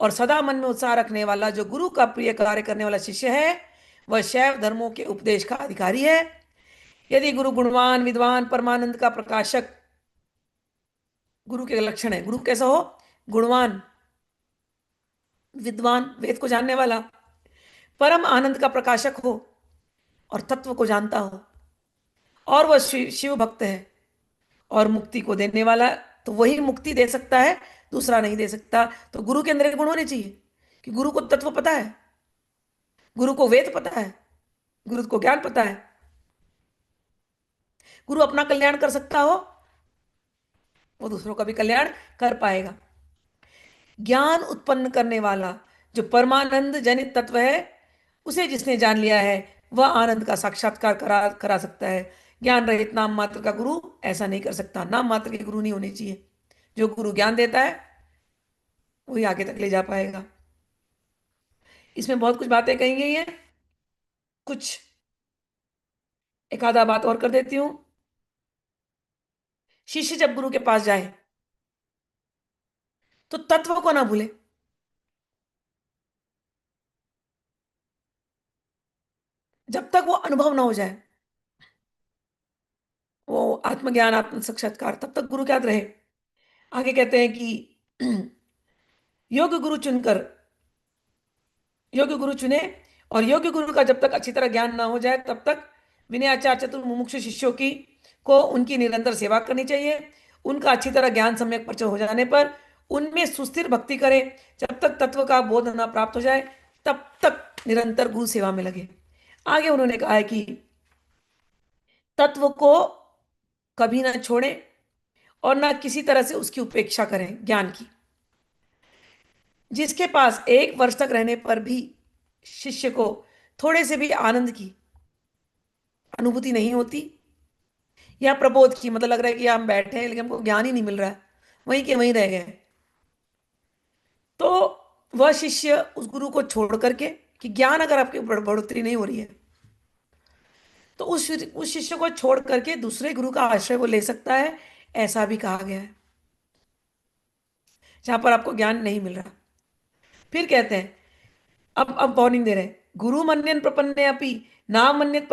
और सदा मन में उत्साह रखने वाला जो गुरु का प्रिय कार्य करने वाला शिष्य है, वह शैव धर्मों के उपदेश का अधिकारी है। यदि गुरु गुणवान, विद्वान, परमानंद का प्रकाशक, गुरु के लक्षण है, गुरु कैसा हो? गुणवान, विद्वान, वेद को जानने वाला, परम आनंद का प्रकाशक हो और तत्व को जानता हो, और वह शिव भक्त है और मुक्ति को देने वाला, तो वही मुक्ति दे सकता है, दूसरा नहीं दे सकता। तो गुरु के अंदर ये गुण होने चाहिए कि गुरु को तत्व पता है, गुरु को वेद पता है, गुरु को ज्ञान पता है। गुरु अपना कल्याण कर सकता हो, वो दूसरों का भी कल्याण कर पाएगा। ज्ञान उत्पन्न करने वाला जो परमानंद जनित तत्व है, उसे जिसने जान लिया है वह आनंद का साक्षात्कार करा करा सकता है। ज्ञान रहित नाम मात्र का गुरु ऐसा नहीं कर सकता। नाम मात्र के गुरु नहीं होने चाहिए। जो गुरु ज्ञान देता है वही आगे तक ले जा पाएगा। इसमें बहुत कुछ बातें कही गई हैं, कुछ एक आधा बात और कर देती हूं। शिष्य जब गुरु के पास जाए तो तत्व को ना भूले। जब तक वो अनुभव ना हो जाए, वो आत्मज्ञान आत्म साक्षात्कार, तब तक गुरु के साथ रहे। आगे कहते हैं कि योग्य गुरु चुनकर, योग्य गुरु चुने, और योग्य गुरु का जब तक अच्छी तरह ज्ञान ना हो जाए तब तक विनयाचार चतुर मुमुक्षु शिष्यों की को उनकी निरंतर सेवा करनी चाहिए। उनका अच्छी तरह ज्ञान सम्यक परिचय हो जाने पर उनमें सुस्थिर भक्ति करे। जब तक तत्व का बोध न प्राप्त हो जाए तब तक निरंतर गुरु सेवा में लगे। आगे उन्होंने कहा है कि तत्व को कभी ना छोड़े और ना किसी तरह से उसकी उपेक्षा करें ज्ञान की। जिसके पास 1 वर्ष तक रहने पर भी शिष्य को थोड़े से भी आनंद की अनुभूति नहीं होती, या प्रबोध की, मतलब लग रहा है कि हम बैठे हैं लेकिन हमको ज्ञान ही नहीं मिल रहा है, वहीं के वहीं रह गए, तो वह शिष्य उस गुरु को छोड़ करके, कि ज्ञान अगर आपकी बढ़ोतरी नहीं हो रही है तो उस शिष्य को छोड़ करके दूसरे गुरु का आश्रय वो ले सकता है, ऐसा भी कहा गया है, जहां पर आपको ज्ञान नहीं मिल रहा। फिर कहते हैं, अब वार्निंग दे रहे हैं, गुरु मन्यन प्रपन्ने अपि नाम मन्यत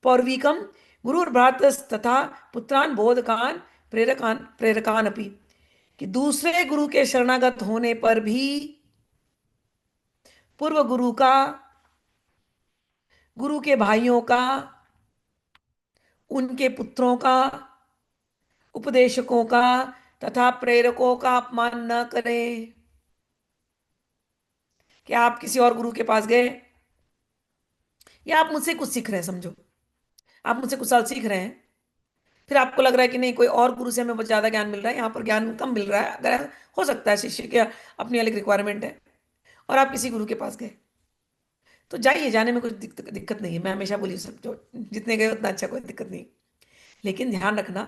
पौर्विकम गुरुर्भ्रातस्तथा पुत्रान बोधकान प्रेरकान प्रेरकान अपि, कि दूसरे गुरु के शरणागत होने पर भी पूर्व गुरु का, गुरु के भाइयों का, उनके पुत्रों का, उपदेशकों का तथा प्रेरकों का अपमान न करें। कि आप किसी और गुरु के पास गए, या आप मुझसे कुछ सीख रहे हैं, समझो आप मुझसे कुछ साल सीख रहे हैं, फिर आपको लग रहा है कि नहीं, कोई और गुरु से हमें बहुत ज्यादा ज्ञान मिल रहा है, यहाँ पर ज्ञान कम मिल रहा है, अगर हो सकता है शिष्य की अपनी अलग रिक्वायरमेंट है, और आप किसी गुरु के पास गए, तो जाइए, जाने में कुछ दिक्कत नहीं है। मैं हमेशा बोली सब, जो जितने गए उतना अच्छा, कोई दिक्कत नहीं। लेकिन ध्यान रखना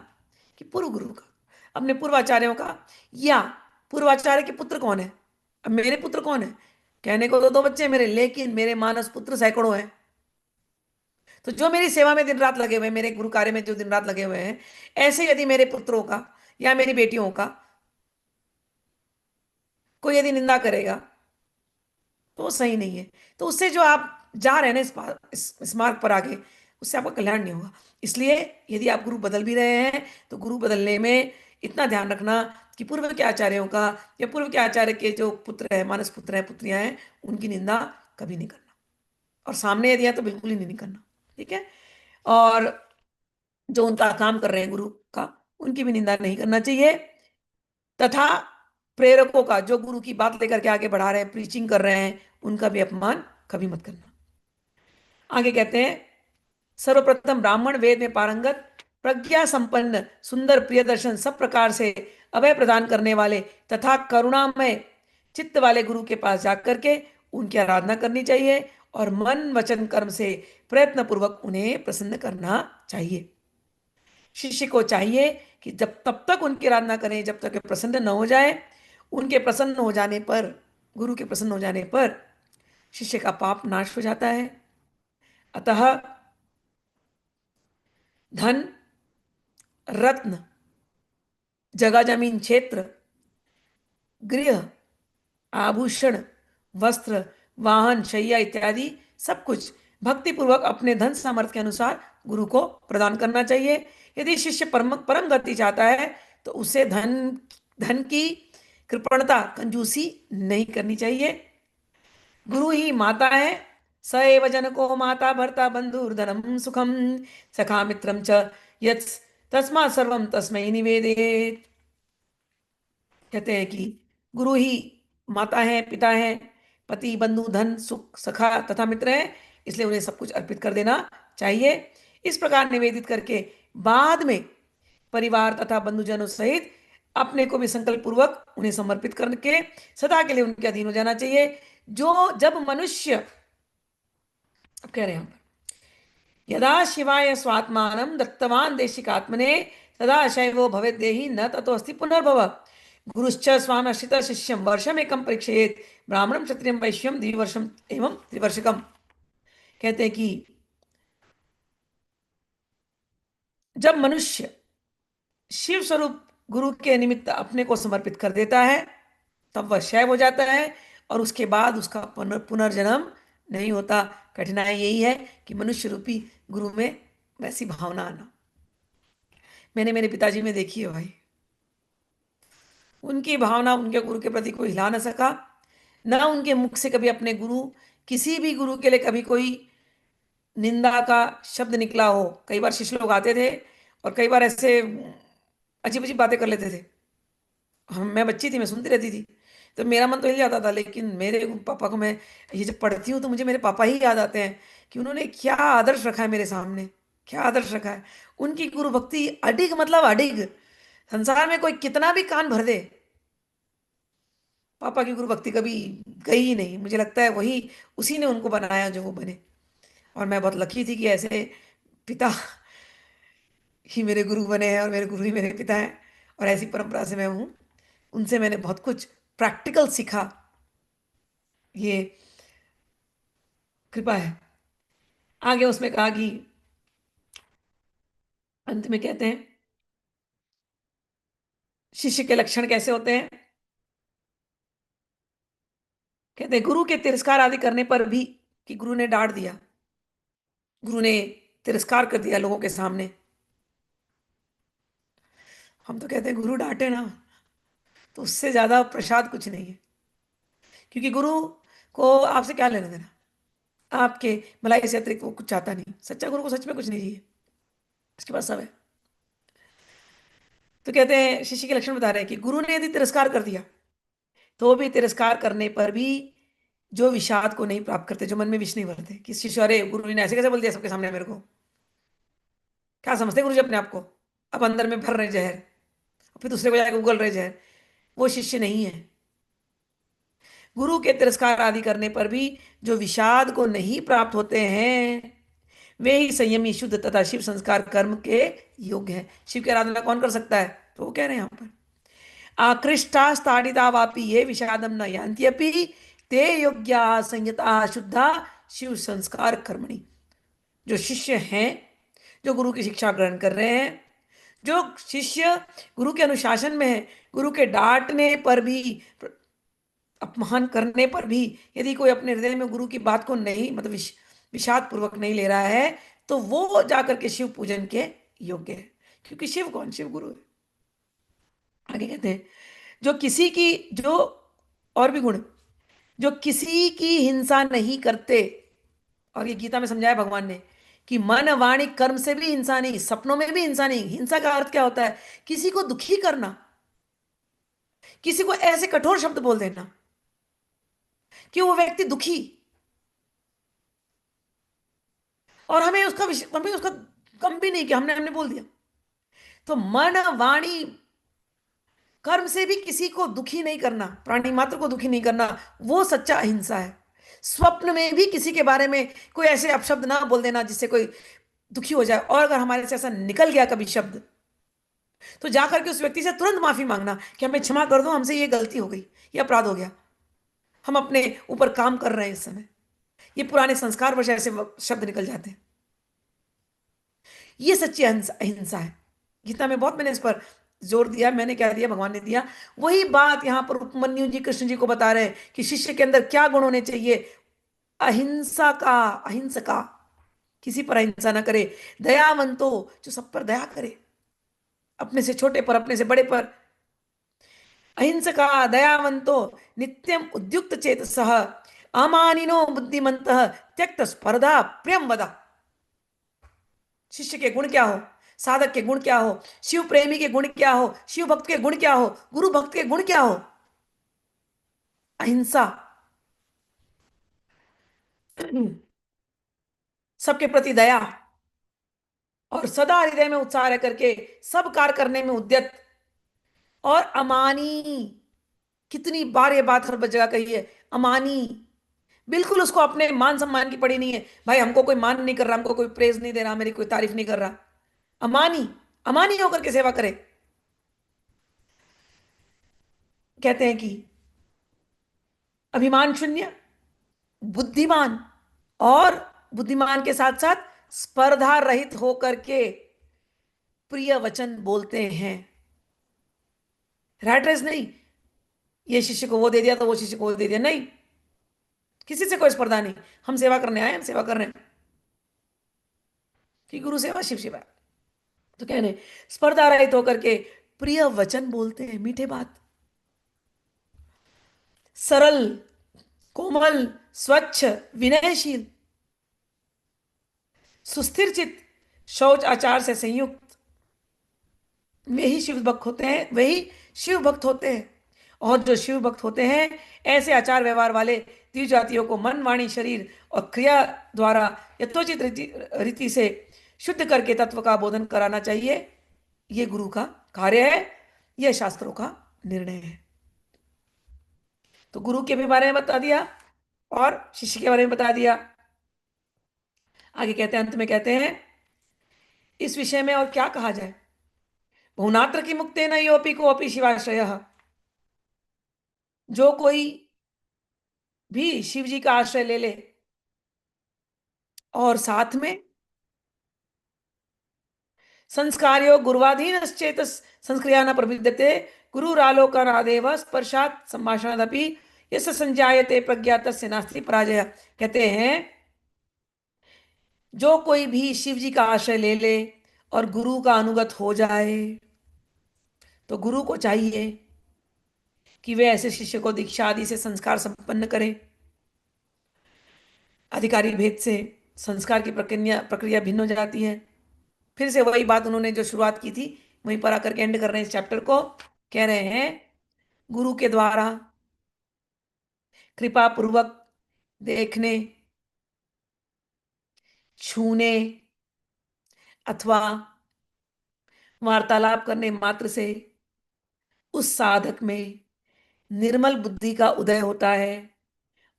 कि पूर्व गुरु का, अपने पूर्वाचार्यों का, या पूर्वाचार्य के पुत्र कौन है। अब मेरे पुत्र कौन है, कहने को तो 2 बच्चे हैं मेरे, लेकिन मेरे मानस पुत्र सैकड़ों हैं। तो जो मेरी सेवा में दिन रात लगे हुए हैं, मेरे गुरु कार्य में जो दिन रात लगे हुए हैं, ऐसे यदि मेरे पुत्रों का या मेरी बेटियों का कोई यदि निंदा करेगा तो वो सही नहीं है। तो उससे जो आप जा रहे हैं ना इस मार्ग पर आगे, उससे आपका कल्याण नहीं होगा। इसलिए यदि आप गुरु बदल भी रहे हैं तो गुरु बदलने में इतना ध्यान रखना कि पूर्व के आचार्यों का या पूर्व के आचार्य के जो पुत्र है, मानस पुत्र है, पुत्रियां हैं, उनकी निंदा कभी नहीं करना, और सामने यदि है तो बिल्कुल ही नहीं करना। ठीक है। और जो उनका काम कर रहे हैं गुरु का, उनकी भी निंदा नहीं करना चाहिए, तथा प्रेरकों का, जो गुरु की बात लेकर के आगे बढ़ा रहे हैं, प्रीचिंग कर रहे हैं, उनका भी अपमान कभी मत करना। आगे कहते हैं, सर्वप्रथम ब्राह्मण, वेद में पारंगत, प्रज्ञा संपन्न, सुंदर, प्रियदर्शन, सब प्रकार से अभय प्रदान करने वाले तथा करुणामय चित्त वाले गुरु के पास जाकर के उनकी आराधना करनी चाहिए, और मन वचन कर्म से प्रयत्न पूर्वक उन्हें प्रसन्न करना चाहिए। शिष्य को चाहिए कि जब तब तक उनकी आराधना करें जब तक वे प्रसन्न न हो जाए। उनके प्रसन्न हो जाने पर, गुरु के प्रसन्न हो जाने पर शिष्य का पाप नाश हो जाता है। अतः धन, रत्न, जगह जमीन क्षेत्र, गृह, आभूषण, वस्त्र, वाहन, शैया इत्यादि सब कुछ भक्ति पूर्वक अपने धन सामर्थ्य के अनुसार गुरु को प्रदान करना चाहिए। यदि शिष्य परम परम गति चाहता है तो उसे धन धन की कृपणता, कंजूसी नहीं करनी चाहिए। गुरु ही माता है, स एव जनको माता भर्ता बंधुर्धनम सुखम सखा मित्रम च यत् तस्मात् सर्वं तस्मै निवेदयेत्। कहते हैं कि गुरु ही माता है, पिता है, पति, बंधु, धन, सुख, सखा तथा मित्र है, इसलिए उन्हें सब कुछ अर्पित कर देना चाहिए। इस प्रकार निवेदित करके बाद में परिवार तथा बंधुजनों सहित अपने को भी संकल्प पूर्वक उन्हें समर्पित करके सदा के लिए उनके अधीन हो जाना चाहिए। जो जब मनुष्य, अब कह रहे हैं हम, यदा शिवाय स्वात्मानं दत्तवान देशिकात्मने तदा शैवो भवेद्देहि न ततो अस्ति पुनर्भव। गुरुश्च स्वामश्रित शिष्यं वर्षमेकं परीक्षेत ब्राह्मणम क्षत्रियम वैश्यम द्विवर्षम एवं त्रिवर्षकम। कहते हैं कि जब मनुष्य शिव स्वरूप गुरु के निमित्त अपने को समर्पित कर देता है, तब वह शैव हो जाता है, और उसके बाद उसका पुनर्जन्म नहीं होता। कठिनाई यही है कि मनुष्य रूपी गुरु में वैसी भावना आना। मैंने मेरे पिताजी में देखी है भाई, उनकी भावना उनके गुरु के प्रति कोई हिला ना सका। ना उनके मुख से कभी अपने गुरु, किसी भी गुरु के लिए कभी कोई निंदा का शब्द निकला हो। कई बार शिष्य लोग आते थे और कई बार ऐसे अजीब अजीब बातें कर लेते थे। मैं बच्ची थी, मैं सुनती रहती थी, तो मेरा मन तो हिल जाता था। लेकिन मेरे पापा को, मैं ये जब पढ़ती हूँ तो मुझे मेरे पापा ही याद आते हैं कि उन्होंने क्या आदर्श रखा है मेरे सामने, क्या आदर्श रखा है। उनकी गुरु भक्ति अडिग, मतलब अडिग। संसार में कोई कितना भी कान भर दे, पापा की गुरु भक्ति कभी गई ही नहीं। मुझे लगता है वही, उसी ने उनको बनाया जो वो बने। और मैं बहुत लकी थी कि ऐसे पिता ही मेरे गुरु बने हैं और मेरे गुरु ही मेरे पिता हैं। और ऐसी परंपरा से मैं हूँ। उनसे मैंने बहुत कुछ प्रैक्टिकल सीखा। ये कृपा है। आगे उसमें कहा कि अंत में कहते हैं शिष्य के लक्षण कैसे होते हैं। कहते हैं गुरु के तिरस्कार आदि करने पर भी, कि गुरु ने डांट दिया, गुरु ने तिरस्कार कर दिया लोगों के सामने। हम तो कहते हैं गुरु डांटे ना, तो उससे ज्यादा प्रसाद कुछ नहीं है। क्योंकि गुरु को आपसे क्या लेना देना, आपके भलाई से अतिरिक्त वो कुछ चाहता नहीं। सच्चा गुरु को सच में कुछ नहीं चाहिए, उसके पास सब है। तो कहते हैं शिष्य के लक्षण बता रहे हैं कि गुरु ने यदि तिरस्कार कर दिया, तो भी तिरस्कार करने पर भी जो विषाद को नहीं प्राप्त करते, जो मन में विष नहीं भरते कि शिष्य, अरे गुरु ने ऐसे कैसे बोल दिया सबके सामने मेरे को, क्या समझते गुरु जी अपने आप को, अब अंदर में भर रहे जहर, फिर दूसरे को जाकर उगल रहे जहर। वो शिष्य नहीं है। गुरु के तिरस्कार आदि करने पर भी जो विषाद को नहीं प्राप्त होते हैं, वे ही संयमी, शुद्ध तथा शिव संस्कार कर्म के योग्य हैं। शिव की आराधना कौन कर सकता है? तो वो कह रहे हैं यहाँ पर, आकृष्टा स्थाड़िता वापि ये विषादम न यान्त्यपि ते योग्या संयता शुद्धा शिव संस्कार कर्मणि। जो शिष्य हैं, जो गुरु की शिक्षा ग्रहण कर रहे हैं, जो शिष्य गुरु के अनुशासन में है, गुरु के डांटने पर भी, अपमान करने पर भी यदि कोई अपने हृदय में गुरु की बात को नहीं, मतलब विषाद पूर्वक नहीं ले रहा है, तो वो जाकर के शिव पूजन के योग्य है। क्योंकि शिव कौन? शिव गुरु है। आगे कहते हैं जो किसी की, जो और भी गुण, जो किसी की हिंसा नहीं करते। और ये गीता में समझाया भगवान ने कि मन वाणी कर्म से भी हिंसा नहीं, सपनों में भी हिंसा नहीं। हिंसा का अर्थ क्या होता है? किसी को दुखी करना, किसी को ऐसे कठोर शब्द बोल देना कि वो व्यक्ति दुखी, और हमें उसका कम भी नहीं, कि हमने हमने बोल दिया। तो मन वाणी कर्म से भी किसी को दुखी नहीं करना, प्राणी मात्र को दुखी नहीं करना, वो सच्चा अहिंसा है। स्वप्न में भी किसी के बारे में कोई ऐसे अपशब्द ना बोल देना जिससे कोई दुखी हो जाए। और अगर हमारे से ऐसा निकल गया कभी शब्द, तो जाकर के उस व्यक्ति से तुरंत माफी मांगना कि हमें क्षमा कर दो, हमसे ये गलती हो गई, ये अपराध हो गया, हम अपने ऊपर काम कर रहे हैं इस समय, ये पुराने संस्कार वश ऐसे शब्द निकल जाते हैं। ये सच्ची अहिंसा अहिंसा है। गीता में बहुत मैंने इस पर जोर दिया। मैंने क्या दिया? भगवान ने दिया। वही बात यहां पर उपमन्यु जी कृष्ण जी को बता रहे हैं कि शिष्य के अंदर क्या गुण होने चाहिए। अहिंसा का, अहिंसका, किसी पर अहिंसा ना करे। दयावंतो, जो सब पर दया करे, अपने से छोटे पर, अपने से बड़े पर। अहिंसका दयावंतो नित्यम उद्युक्त चेतसः अमानिनो बुद्धिमंत त्यक्त स्पर्धा प्रियम वदा। शिष्य के गुण क्या हो, साधक के गुण क्या हो, शिव प्रेमी के गुण क्या हो, शिव भक्त के गुण क्या हो, गुरु भक्त के गुण क्या हो? अहिंसा, सबके प्रति दया, और सदा हृदय में उत्साह रह करके सब कार्य करने में उद्यत, और अमानी। कितनी बार ये बात हर जगह कही है, अमानी। बिल्कुल उसको अपने मान सम्मान की पड़ी नहीं है। भाई हमको कोई मान नहीं कर रहा, हमको कोई प्रेज नहीं दे रहा, मेरी कोई तारीफ नहीं कर रहा, अमानी, अमानी होकर के सेवा करे। कहते हैं कि अभिमान शून्य, बुद्धिमान, और बुद्धिमान के साथ साथ स्पर्धा रहित होकर के प्रिय वचन बोलते हैं। रैट रेस नहीं, ये शिष्य को वो दे दिया तो वो शिष्य को वो दे दिया, नहीं, किसी से कोई स्पर्धा नहीं। हम सेवा करने आए, हम सेवा कर रहे हैं कि गुरु सेवा शिव सेवा। तो कह रहे स्पर्धा रहित होकर के प्रिय वचन बोलते हैं, मीठे बात, सरल, कोमल, स्वच्छ, विनयशील, सुस्थिर चित्त, शौच आचार से संयुक्त, वही शिव भक्त होते हैं, वही शिव भक्त होते हैं। और जो शिव भक्त होते हैं, ऐसे आचार व्यवहार वाले द्विजातियों को मन, वाणी, शरीर और क्रिया द्वारा यथोचित रीति से शुद्ध करके तत्व का बोधन कराना चाहिए। ये गुरु का कार्य है, यह शास्त्रों का निर्णय है। तो गुरु के भी बारे में बता दिया और शिष्य के बारे में बता दिया। आगे कहते हैं, अंत में कहते हैं, इस विषय में और क्या कहा जाए। भुवनात्र की मुक्ते न योपि को अपि शिवाश्रय, जो कोई भी शिव जी का आश्रय ले ले और साथ में संस्कार्यो गुरुवाधीन चेत संस्क्रिया न प्रविद्यते गुरुरालोकनादेव स्पर्शात संभाषणादपि यस संजायते प्रज्ञात से नास्ति पराजय। कहते हैं, जो कोई भी शिव जी का आश्रय ले ले और गुरु का अनुगत हो जाए, तो गुरु को चाहिए कि वे ऐसे शिष्य को दीक्षा आदि से संस्कार संपन्न करे। अधिकारी भेद से संस्कार की प्रक्रिया प्रक्रिया भिन्न हो जाती है। फिर से वही बात उन्होंने जो शुरुआत की थी वहीं पर आकर के एंड कर रहे हैं इस चैप्टर को। कह रहे हैं, गुरु के द्वारा कृपा पूर्वक देखने, छूने अथवा वार्तालाप करने मात्र से उस साधक में निर्मल बुद्धि का उदय होता है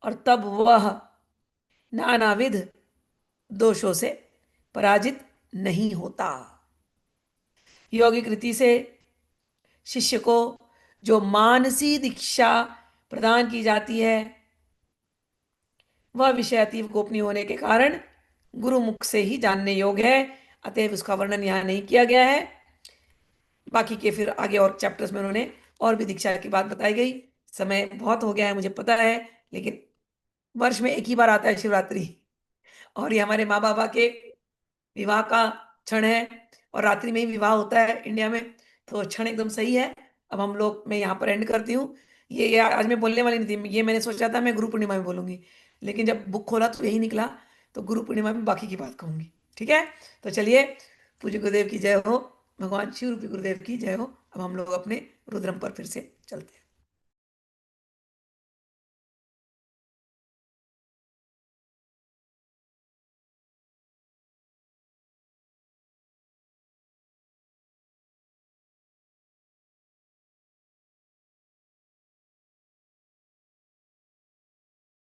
और तब वह नानाविध दोषों से पराजित नहीं होता। यौगिक रीति से शिष्य को जो मानसी दीक्षा प्रदान की जाती है, वह विषय अतीव गोपनीय होने के कारण गुरुमुख से ही जानने योग्य है, अतएव उसका वर्णन यहाँ नहीं किया गया है। बाकी के फिर आगे और चैप्टर्स में उन्होंने और भी दीक्षा की बात बताई गई। समय बहुत हो गया है मुझे पता है, लेकिन वर्ष में एक ही बार आता है शिवरात्रि, और ये हमारे माँ बाबा के विवाह का क्षण है, और रात्रि में ही विवाह होता है इंडिया में, तो क्षण एकदम सही है। अब हम लोग, मैं यहाँ पर एंड करती हूँ। ये आज मैं बोलने वाली नहीं थी, ये मैंने सोचा था मैं गुरु पूर्णिमा में बोलूंगी, लेकिन जब बुक खोला तो यही निकला, तो गुरु पूर्णिमा में बाकी की बात कहूंगी। ठीक है, तो चलिए, पूज्य गुरुदेव की जय हो, भगवान शिव रूपी गुरुदेव की जय हो। अब हम लोग अपने रुद्रम पर फिर से चलते हैं।